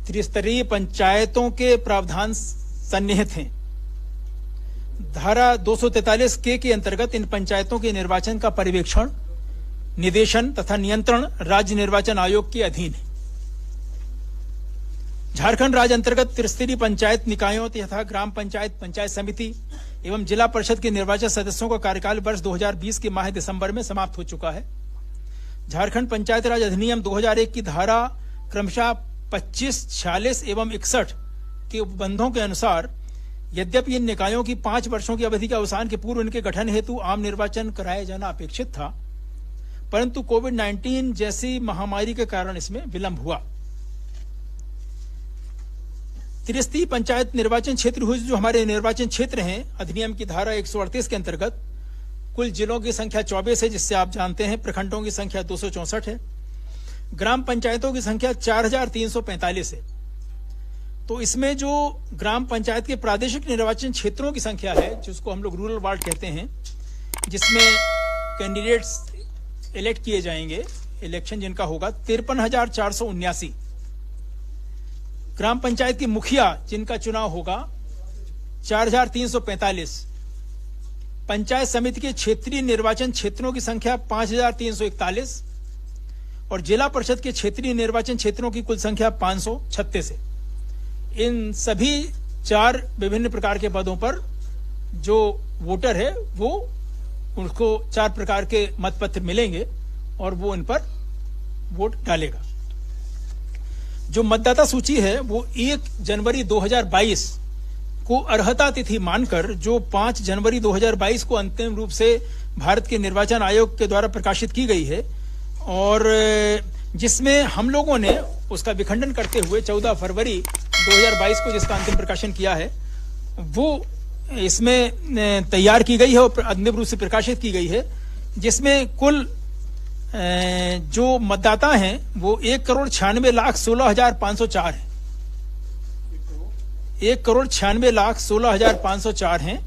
त्रिस्तरीय पंचायतों के प्रावधान सन्निहित हैं। धारा 243 के अंतर्गत इन पंचायतों के निर्वाचन का पर्यवेक्षण, निदेशन तथा नियंत्रण राज्य निर्वाचन आयोग के अधीन है। झारखंड राज्य अंतर्गत त्रिस्तरीय पंचायत निकायों तथा ग्राम पंचायत, पंचायत समिति एवं जिला परिषद के निर्वाचित सदस्यों का कार्यकाल वर्ष 2020 के माह दिसंबर में समाप्त हो चुका है। झारखंड पंचायत राज अधिनियम 2001 की धारा क्रमशः 25, 46 एवं 61 के उपबंधों के अनुसार यद्यपि इन निकायों की 5 वर्षों की अवधि के अवसान के पूर्व इनके गठन हेतु आम निर्वाचन कराया जाना अपेक्षित था, परंतु कोविड-19 जैसी महामारी के कारण इसमें विलंब हुआ। त्रिस्तरीय पंचायत निर्वाचन क्षेत्र हुए जो हमारे निर्वाचन क्षेत्र हैं, अधिनियम की धारा 138 के अंतर्गत कुल जिलों की संख्या 24 है, जिससे आप जानते हैं प्रखंडों की संख्या 264 है, ग्राम पंचायतों की संख्या 4345 है। तो इसमें जो ग्राम पंचायत के प्रादेशिक निर्वाचन क्षेत्रों की संख्या है, जिसको हम लोग रूरल वार्ड कहते हैं, जिसमें कैंडिडेट्स इलेक्ट किए जाएंगे, इलेक्शन जिनका होगा 53,479। ग्राम पंचायत की मुखिया जिनका चुनाव होगा 4,345। पंचायत समिति के क्षेत्रीय निर्वाचन क्षेत्रों की संख्या 5,341 और जिला परिषद के क्षेत्रीय निर्वाचन क्षेत्रों की कुल संख्या 536 है। इन सभी 4 विभिन्न प्रकार के पदों पर जो वोटर है वो उनको 4 प्रकार के मतपत्र मिलेंगे और वो इन पर वोट डालेगा। जो मतदाता सूची है वो 1 जनवरी 2022 को अर्हता तिथि मानकर जो 5 जनवरी 2022 को अंतिम रूप से भारत के निर्वाचन आयोग के द्वारा प्रकाशित की गई है और जिसमें हम लोगों ने उसका विखंडन करते हुए 14 फरवरी 2022 को जिसका अंतिम प्रकाशन किया है वो इसमें तैयार की गई है और अंतिम रूप से प्रकाशित की गई है, जिसमें कुल जो मतदाता हैं वो 1,96,16,504 है। 1,96,16,504 हैं,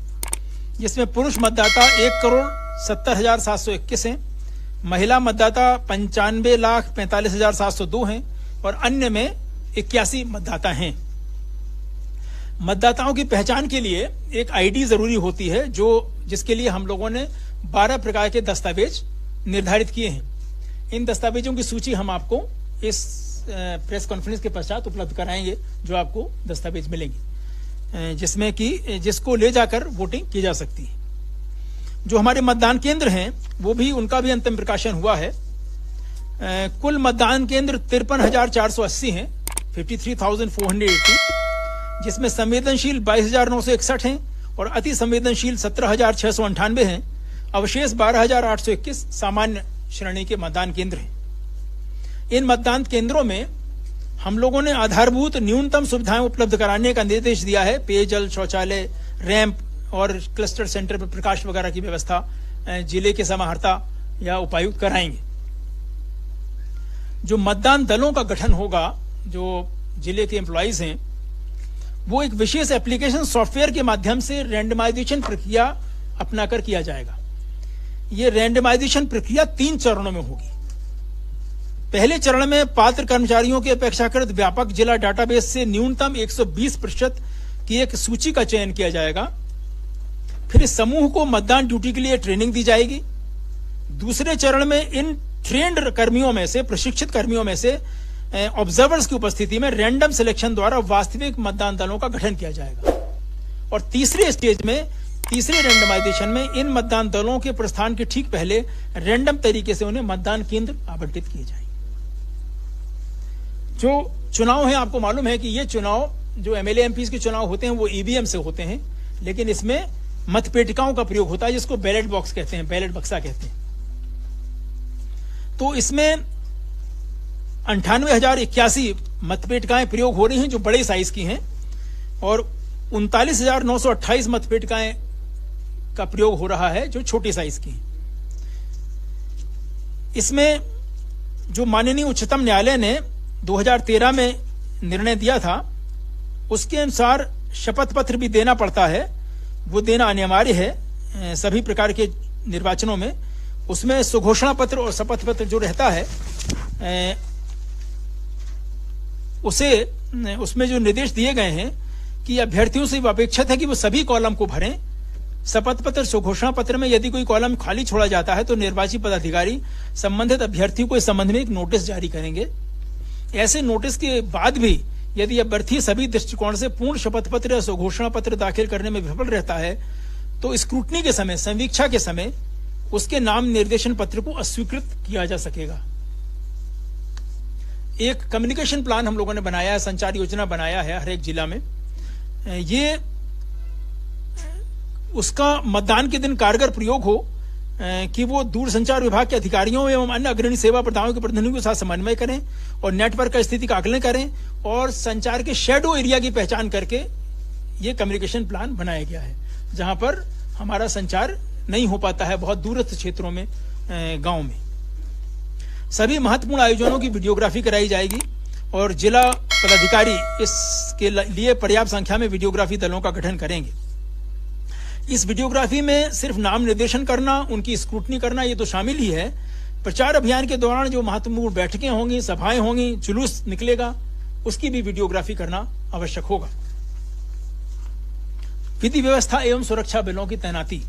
जिसमें पुरुष मतदाता 1,70,721 हैं, महिला मतदाता 95,45,702 हैं और अन्य में 81 मतदाता हैं। मतदाताओं की पहचान के लिए एक आईडी जरूरी होती है, जिसके लिए हम लोगों ने 12 प्रकार के दस्तावेज निर्धारित किए हैं। इन दस्तावेजों की सूची हम आपको इस प्रेस कॉन्फ्रेंस के पश्चात उपलब्ध कराएंगे, जो आपको दस्तावेज मिलेंगे जिसमें कि जिसको ले जाकर वोटिंग की जा सकती है। जो हमारे मतदान केंद्र हैं वो भी उनका भी अंतिम प्रकाशन हुआ है। कुल मतदान केंद्र 53,480 हैं, 53,480, जिसमें संवेदनशील 22,961 हैं और अति संवेदनशील 17,698 हैं। अवशेष 12,821 सामान्य श्रेणी के मतदान केंद्र हैं। इन मतदान केंद्रों में हम लोगों ने आधारभूत न्यूनतम सुविधाएं उपलब्ध कराने का निर्देश दिया है। पेयजल, शौचालय, रैंप और क्लस्टर सेंटर पर प्रकाश वगैरह की व्यवस्था जिले के समाहर्ता या उपायुक्त कराएंगे। जो मतदान दलों का गठन होगा, जो जिले के एम्प्लॉइज हैं, वो एक विशेष एप्लीकेशन सॉफ्टवेयर के माध्यम से रैंडमाइजेशन प्रक्रिया अपनाकर किया जाएगा। ये रैंडमाइजेशन प्रक्रिया 3 चरणों में होगी। पहले चरण में पात्र कर्मचारियों के अपेक्षाकृत व्यापक जिला डाटाबेस से न्यूनतम 120% की एक सूची का चयन किया जाएगा। फिर इस समूह को मतदान ड्यूटी के लिए ट्रेनिंग दी जाएगी। दूसरे चरण में इन ट्रेंड कर्मियों में से, प्रशिक्षित कर्मियों में से ऑब्जर्वर्स की उपस्थिति में रैंडम सिलेक्शन द्वारा वास्तविक मतदान दलों का गठन किया जाएगा। और तीसरे स्टेज में, तीसरे रैंडमाइजेशन में इन मतदान दलों के प्रस्थान के ठीक पहले रैंडम तरीके से उन्हें मतदान केंद्र आवंटित किए जाएंगे। जो चुनाव है, आपको मालूम है कि ये चुनाव जो एमएलए एमपी के चुनाव होते हैं वो ईवीएम से होते हैं, लेकिन इसमें मतपेटिकाओं का प्रयोग होता है, जिसको बैलेट बॉक्स कहते हैं, बैलेट बक्सा कहते हैं। तो इसमें 98,081 मतपेटिकाएं प्रयोग हो रही हैं जो बड़े साइज की हैं और 39,928 मतपेटिकाएं का प्रयोग हो रहा है जो छोटी साइज की हैं। इसमें जो माननीय उच्चतम न्यायालय ने 2013 में निर्णय दिया था, उसके अनुसार शपथ पत्र भी देना पड़ता है। वो देना अनिवार्य है सभी प्रकार के निर्वाचनों में। उसमें सुघोषणा पत्र और शपथ पत्र जो रहता है, उसमें जो निर्देश दिए गए हैं कि अभ्यर्थियों से अपेक्षित है कि वो सभी कॉलम को भरें। शपथ पत्र घोषणा पत्र में यदि कोई कॉलम खाली छोड़ा जाता है तो निर्वाची पदाधिकारी संबंधित अभ्यर्थियों को इस संबंध में एक नोटिस जारी करेंगे। ऐसे नोटिस के बाद भी यदि अभ्यर्थी सभी दृष्टिकोण से पूर्ण शपथ पत्र या घोषणा पत्र दाखिल करने में विफल रहता है तो स्क्रूटनी के समय, संवीक्षा के समय उसके नाम निर्देशन पत्र को अस्वीकृत किया जा सकेगा। एक कम्युनिकेशन प्लान हम लोगों ने बनाया है, संचार योजना बनाया है हर एक जिला में। ये उसका मतदान के दिन कारगर प्रयोग हो कि वो दूरसंचार विभाग के अधिकारियों एवं अन्य अग्रणी सेवा प्रदाताओं के प्रतिनिधियों के साथ समन्वय करें और नेटवर्क का स्थिति का आकलन करें और संचार के शेडो एरिया की पहचान करके ये कम्युनिकेशन प्लान बनाया गया है, जहां पर हमारा संचार नहीं हो पाता है बहुत दूरस्थ क्षेत्रों में, गांव में। सभी महत्वपूर्ण आयोजनों की वीडियोग्राफी कराई जाएगी और जिला पदाधिकारी इसके लिए पर्याप्त संख्या में वीडियोग्राफी दलों का गठन करेंगे। इस वीडियोग्राफी में सिर्फ नाम निर्देशन करना, उनकी स्क्रूटनी करना ये तो शामिल ही है। प्रचार अभियान के दौरान जो महत्वपूर्ण बैठकें होंगी, सभाएं होंगी, जुलूस निकलेगा, उसकी भी वीडियोग्राफी करना आवश्यक होगा। विधि व्यवस्था एवं सुरक्षा बलों की तैनाती।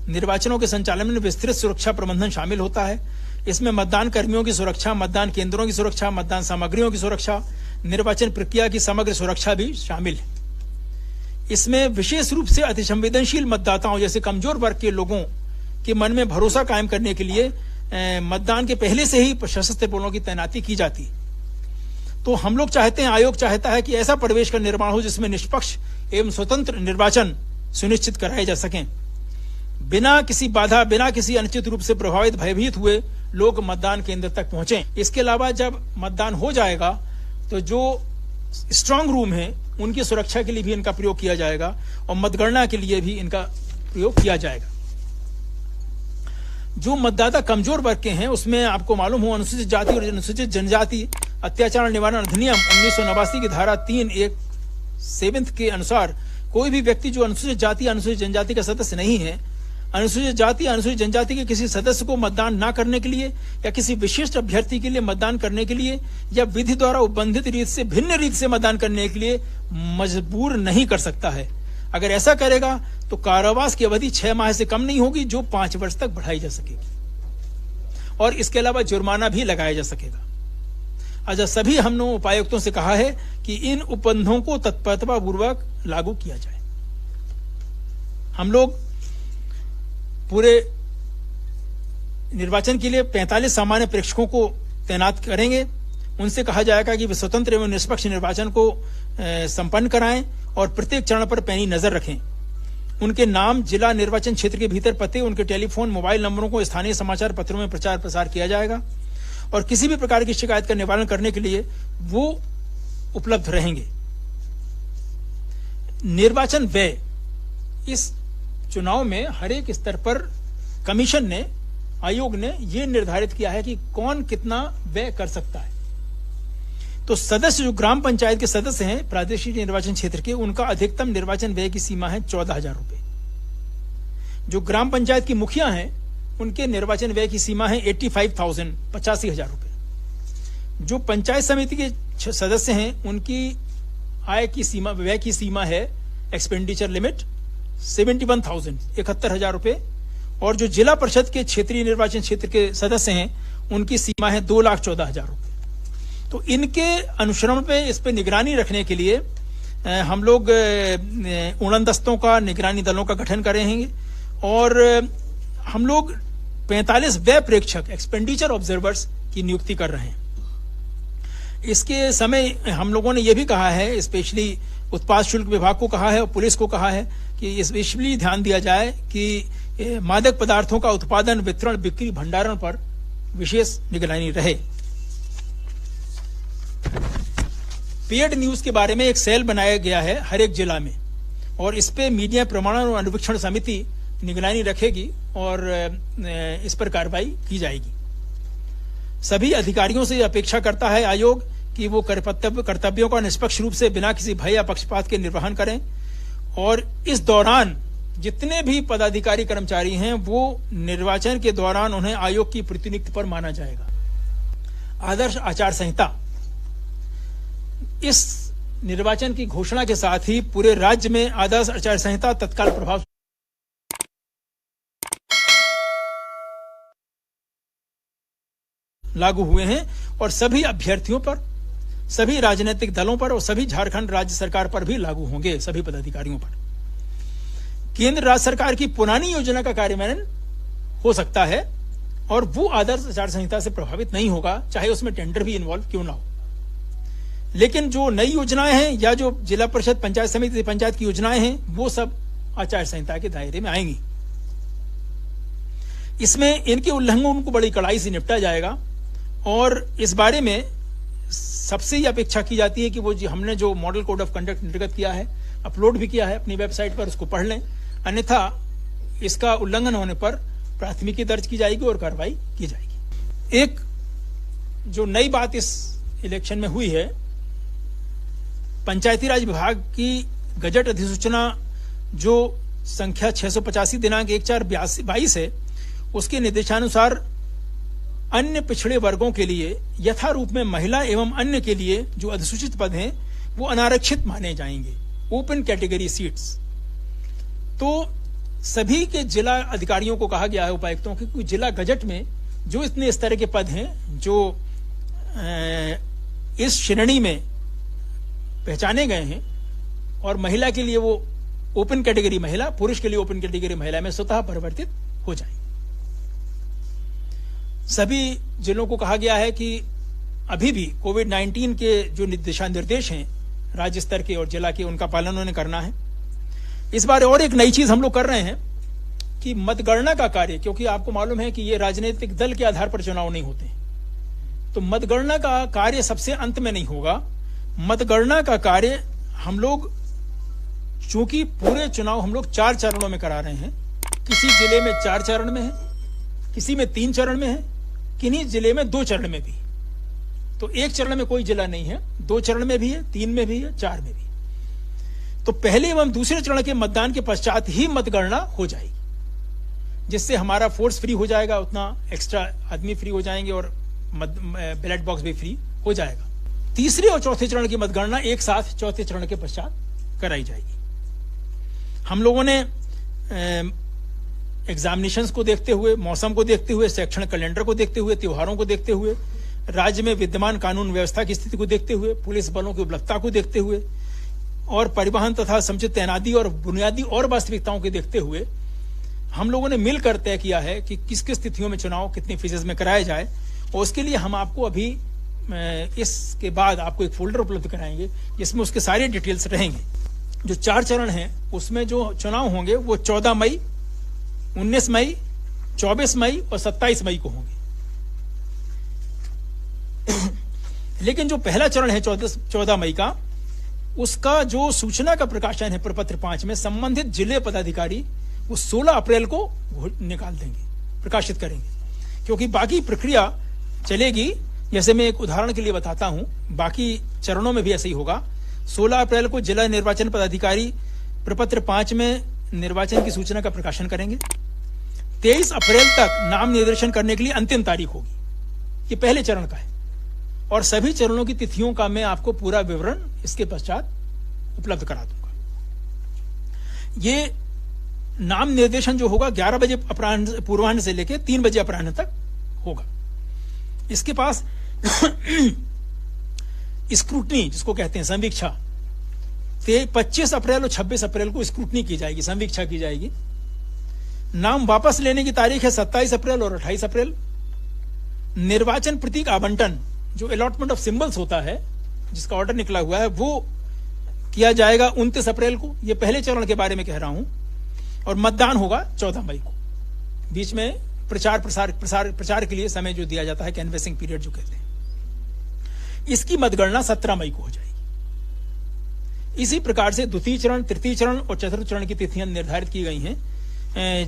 निर्वाचनों के संचालन में विस्तृत सुरक्षा प्रबंधन शामिल होता है। इसमें मतदान कर्मियों की सुरक्षा, मतदान केंद्रों की सुरक्षा, मतदान सामग्रियों की सुरक्षा, निर्वाचन प्रक्रिया की समग्र सुरक्षा भी शामिल है। इसमें विशेष रूप से अतिसंवेदनशील मतदाताओं जैसे कमजोर वर्ग के लोगों के मन में भरोसा कायम करने के लिए मतदान के पहले से ही सशस्त्र बलों की तैनाती की जाती है। तो हम लोग चाहते हैं, आयोग चाहता है कि ऐसा परिवेश का निर्माण हो जिसमें निष्पक्ष एवं स्वतंत्र निर्वाचन सुनिश्चित कराए जा सकें। बिना किसी बाधा, बिना किसी अनुचित रूप से प्रभावित, भयभीत हुए लोग मतदान केंद्र तक पहुंचे। इसके अलावा जब मतदान हो जाएगा तो जो स्ट्रांग रूम है उनकी सुरक्षा के लिए भी इनका प्रयोग किया जाएगा और मतगणना के लिए भी इनका प्रयोग किया जाएगा। जो मतदाता कमजोर वर्ग के हैं उसमें आपको मालूम हो, अनुसूचित जाति और अनुसूचित जनजाति अत्याचार निवारण अधिनियम 1989 की धारा 3(1)(7) के अनुसार कोई भी व्यक्ति जो अनुसूचित जाति, अनुसूचित जनजाति का सदस्य नहीं है, अनुसूचित जाति, अनुसूचित जनजाति के किसी सदस्य को मतदान न करने के लिए या किसी विशिष्ट अभ्यर्थी के लिए मतदान करने के लिए या विधि द्वारा उपबंधित रीत से भिन्न रीत से मतदान करने के लिए मजबूर नहीं कर सकता है। अगर ऐसा करेगा तो कारावास की अवधि 6 माह से कम नहीं होगी, जो 5 वर्ष तक बढ़ाई जा सकेगी और इसके अलावा जुर्माना भी लगाया जा सकेगा। अच्छा, सभी हमने उपायुक्तों से कहा है कि इन उपबंधों को तत्परतापूर्वक लागू किया जाए। हम लोग पूरे निर्वाचन के लिए 45 सामान्य प्रेक्षकों को तैनात करेंगे। उनसे कहा जाएगा कि वे स्वतंत्र एवं निष्पक्ष निर्वाचन को संपन्न कराएं और प्रत्येक चरण पर पैनी नजर रखें। उनके नाम, जिला निर्वाचन क्षेत्र के भीतर पते, उनके टेलीफोन, मोबाइल नंबरों को स्थानीय समाचार पत्रों में प्रचार प्रसार किया जाएगा और किसी भी प्रकार की शिकायत का निवारण करने के लिए वो उपलब्ध रहेंगे। निर्वाचन व्यय, इस चुनाव में हर एक स्तर पर कमीशन ने, आयोग ने यह निर्धारित किया है कि कौन कितना व्यय कर सकता है। तो सदस्य जो ग्राम पंचायत के सदस्य हैं प्रादेशिक निर्वाचन क्षेत्र के, उनका अधिकतम निर्वाचन व्यय की सीमा है 14,000 रुपए। जो ग्राम पंचायत की मुखिया हैं उनके निर्वाचन व्यय की सीमा है 85,000, 85,000 रुपए। जो पंचायत समिति के सदस्य हैं उनकी आय की सीमा, व्यय की सीमा है, एक्सपेंडिचर लिमिट 71,000, 71,000 रुपए। और जो जिला परिषद के क्षेत्रीय निर्वाचन क्षेत्र के सदस्य हैं उनकी सीमा है 2,14,000 रुपए। तो इनके अनुश्रवण पे, इस पे निगरानी रखने के लिए हम लोग उड़नदस्तों का, निगरानी दलों का गठन करेंगे और हम लोग 45 व्यय प्रेक्षक, एक्सपेंडिचर ऑब्जर्वर्स की नियुक्ति कर रहे हैं। इसके समय हम लोगों ने यह भी कहा है, स्पेशली उत्पाद शुल्क विभाग को कहा है और पुलिस को कहा है कि इसलिए ध्यान दिया जाए कि मादक पदार्थों का उत्पादन, वितरण, बिक्री, भंडारण पर विशेष निगरानी रहे। पेड न्यूज के बारे में एक सेल बनाया गया है हर एक जिला में और इस पे मीडिया प्रमाणन और अनुवीक्षण समिति निगरानी रखेगी और इस पर कार्रवाई की जाएगी। सभी अधिकारियों से अपेक्षा करता है आयोग कि वो कर्तव्यों का निष्पक्ष रूप से बिना किसी भय या पक्षपात के निर्वहन करें और इस दौरान जितने भी पदाधिकारी कर्मचारी हैं वो निर्वाचन के दौरान उन्हें आयोग की प्रतिनियुक्ति पर माना जाएगा। आदर्श आचार संहिता, इस निर्वाचन की घोषणा के साथ ही पूरे राज्य में आदर्श आचार संहिता तत्काल प्रभाव लागू हुए हैं और सभी अभ्यर्थियों पर, सभी राजनीतिक दलों पर और सभी झारखंड राज्य सरकार पर भी लागू होंगे, सभी पदाधिकारियों पर। केंद्र राज्य सरकार की पुरानी योजना का कार्यान्वयन हो सकता है और वो आदर्श आचार संहिता से प्रभावित नहीं होगा, चाहे उसमें टेंडर भी इन्वॉल्व क्यों ना हो। लेकिन जो नई योजनाएं हैं या जो जिला परिषद, पंचायत समिति, पंचायत की योजनाएं हैं, वो सब आचार संहिता के दायरे में आएंगी। इसमें इनके उल्लंघन को बड़ी कड़ाई से निपटा जाएगा और इस बारे में सबसे ये अपेक्षा की जाती है कि वो हमने जो मॉडल कोड ऑफ कंडक्ट निर्गत किया है, अपलोड भी किया है अपनी वेबसाइट पर, उसको पढ़ लें, अन्यथा इसका उल्लंघन होने पर प्राथमिकी दर्ज की जाएगी और कार्रवाई की जाएगी। एक जो नई बात इस इलेक्शन में हुई है, पंचायती राज विभाग की गजट अधिसूचना जो संख्या 685 दिनांक 1/4/22 है, उसके निर्देशानुसार अन्य पिछड़े वर्गों के लिए यथारूप में महिला एवं अन्य के लिए जो अधिसूचित पद हैं वो अनारक्षित माने जाएंगे, ओपन कैटेगरी सीट्स। तो सभी के जिला अधिकारियों को कहा गया है, उपायुक्तों के, कि जिला गजट में जो इस तरह के पद हैं जो इस श्रेणी में पहचाने गए हैं और महिला के लिए वो ओपन कैटेगरी महिला, पुरुष के लिए ओपन कैटेगरी महिला में स्वतः परिवर्तित हो जाए। सभी जिलों को कहा गया है कि अभी भी कोविड-19 के जो दिशा निर्देश हैं राज्य स्तर के और जिला के, उनका पालन उन्हें करना है। इस बार और एक नई चीज हम लोग कर रहे हैं कि मतगणना का कार्य, क्योंकि आपको मालूम है कि ये राजनीतिक दल के आधार पर चुनाव नहीं होते, तो मतगणना का कार्य सबसे अंत में नहीं होगा। मतगणना का कार्य हम लोग, चूंकि पूरे चुनाव हम लोग 4 चरणों में करा रहे हैं, किसी जिले में 4 चरण में है, किसी में 3 चरण में है, किन्हीं जिले में 2 चरण में भी। तो 1 चरण में कोई जिला नहीं है, 2 चरण में भी है, 3 में भी है, 4 में भी। तो पहले एवं दूसरे चरण के मतदान के पश्चात ही मतगणना हो जाएगी, जिससे हमारा फोर्स फ्री हो जाएगा, उतना एक्स्ट्रा आदमी फ्री हो जाएंगे और बैलेट बॉक्स भी फ्री हो जाएगा। तीसरे और चौथे चरण की मतगणना एक साथ चौथे चरण के पश्चात कराई जाएगी। हम लोगों ने एग्जामिनेशंस को देखते हुए, मौसम को देखते हुए, शैक्षणिक कैलेंडर को देखते हुए, त्योहारों को देखते हुए, राज्य में विद्यमान कानून व्यवस्था की स्थिति को देखते हुए, पुलिस बलों की उपलब्धता को देखते हुए और परिवहन तथा समुचित तैनाती और बुनियादी और वास्तविकताओं के देखते हुए हम लोगों ने मिलकर तय किया है कि किस किस तिथियों में चुनाव कितनी फीसद में कराया जाए। और उसके लिए हम आपको अभी इसके बाद आपको एक फोल्डर उपलब्ध कराएंगे जिसमें उसके सारे डिटेल्स रहेंगे। जो 4 चरण हैं उसमें जो चुनाव होंगे वो 14 मई, 19 मई, 24 मई और 27 मई को होंगे। लेकिन जो पहला चरण है 14 मई का, उसका जो सूचना का प्रकाशन है प्रपत्र 5 में, संबंधित जिले पदाधिकारी वो 16 अप्रैल को निकाल देंगे, प्रकाशित करेंगे। क्योंकि बाकी प्रक्रिया चलेगी, जैसे मैं एक उदाहरण के लिए बताता हूं, बाकी चरणों में भी ऐसे ही होगा। 16 अप्रैल को जिला निर्वाचन पदाधिकारी प्रपत्र 5 में निर्वाचन की सूचना का प्रकाशन करेंगे। 23 अप्रैल तक नाम निर्देशन करने के लिए अंतिम तारीख होगी, ये पहले चरण का है। और सभी चरणों की तिथियों का मैं आपको पूरा विवरण इसके पश्चात उपलब्ध करा दूंगा। ये नाम निर्देशन जो होगा 11 बजे पूर्वाह्न से लेकर 3 बजे अपराह्न तक होगा। इसके पास स्क्रूटनी जिसको कहते हैं, समीक्षा, 25 अप्रैल और 26 अप्रैल को स्क्रूटनी की जाएगी, समीक्षा की जाएगी। नाम वापस लेने की तारीख है 27 अप्रैल और 28 अप्रैल। निर्वाचन प्रतीक आवंटन, जो अलॉटमेंट ऑफ सिंबल्स होता है, जिसका ऑर्डर निकला हुआ है, वो किया जाएगा 29 अप्रैल को। ये पहले चरण के बारे में कह रहा हूं। और मतदान होगा 14 मई को। बीच में प्रचार के लिए समय जो दिया जाता है, कैनवेसिंग पीरियड जो कहते हैं, इसकी मतगणना 17 मई को हो जाएगी। इसी प्रकार से द्वितीय चरण, तृतीय चरण और चतुर्थ चरण की तिथियां निर्धारित की गई हैं,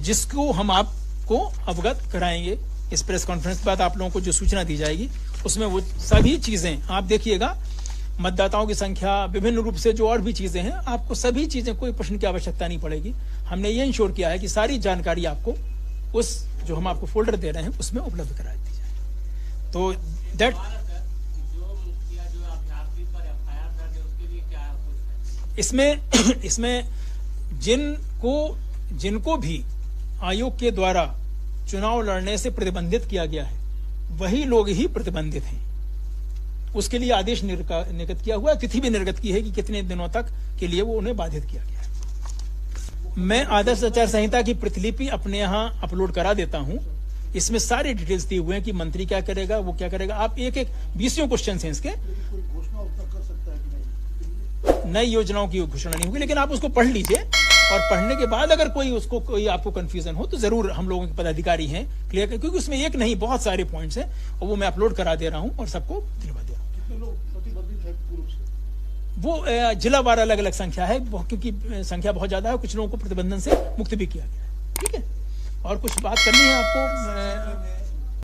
जिसको हम आपको अवगत कराएंगे। इस प्रेस कॉन्फ्रेंस के बाद आप लोगों को जो सूचना दी जाएगी उसमें वो सभी चीजें आप देखिएगा। मतदाताओं की संख्या, विभिन्न रूप से जो और भी चीजें हैं, आपको सभी चीजें, कोई प्रश्न की आवश्यकता नहीं पड़ेगी। हमने ये इंश्योर किया है कि सारी जानकारी आपको उस जो हम आपको फोल्डर दे रहे हैं उसमें उपलब्ध करा दी जाए। तो दैट इसमें जिनको भी आयोग के द्वारा चुनाव लड़ने से प्रतिबंधित किया गया है वही लोग ही प्रतिबंधित हैं। उसके लिए आदेश निर्गत किया हुआ है, तिथि भी निर्गत की है कि कितने दिनों तक के लिए वो उन्हें बाधित किया गया है। मैं आदर्श आचार संहिता की प्रतिलिपि अपने यहां अपलोड करा देता हूं। इसमें सारे डिटेल्स दिए हुए हैं कि मंत्री क्या करेगा, वो क्या करेगा। आप एक 20 क्वेश्चन हैं इसके। नई योजनाओं की घोषणा नहीं होगी, लेकिन आप उसको पढ़ लीजिए और पढ़ने के बाद अगर कोई आपको कंफ्यूजन हो तो जरूर हम लोगों के पदाधिकारी हैं क्लियर, क्योंकि उसमें एक नहीं बहुत सारे पॉइंट्स हैं और वो मैं अपलोड करा दे रहा हूं और सबको दिलवा दे रहा हूं। कितने लोग प्रतिबंधित है पूर्व से? वो जिला वार अलग अलग संख्या है, क्योंकि संख्या बहुत ज्यादा है। कुछ लोगों को प्रतिबंधन से मुक्त भी किया गया है। ठीक है, और कुछ बात करनी है आपको?